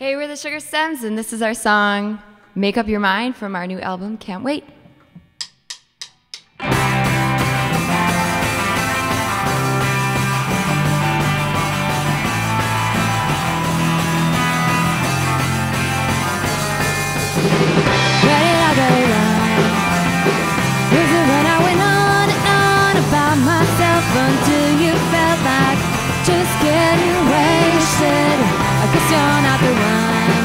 Hey, we're the Sugar Stems, and this is our song, Make Up Your Mind, from our new album, Can't Wait. Until you felt like just getting wasted. I guess you're not the one.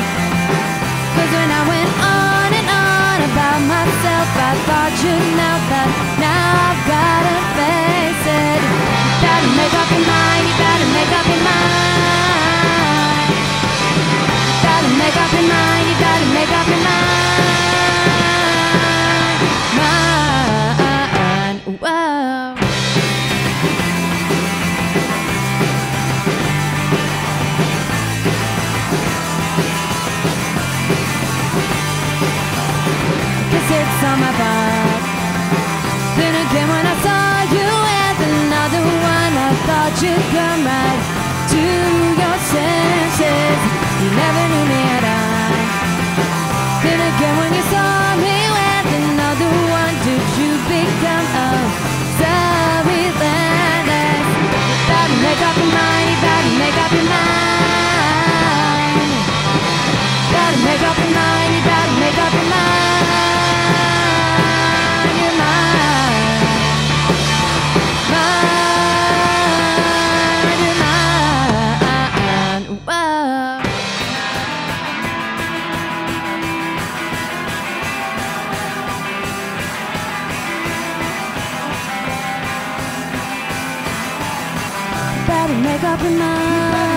'Cause when I went on and on about myself, I thought you'd know that now I've gotta face it. You gotta make up your mind, you gotta make up your mind. You gotta make up your mind, you gotta make up your mind. Whoa. It's on my back. Then again when I saw you with another one, I thought you'd come right to your senses. You never knew me at all. Then again when you saw me with another one, did you become so relentless? You gotta make up your mind, you gotta make up your mind. You gotta make up your mind, you gotta make up your mind. Better make up your mind.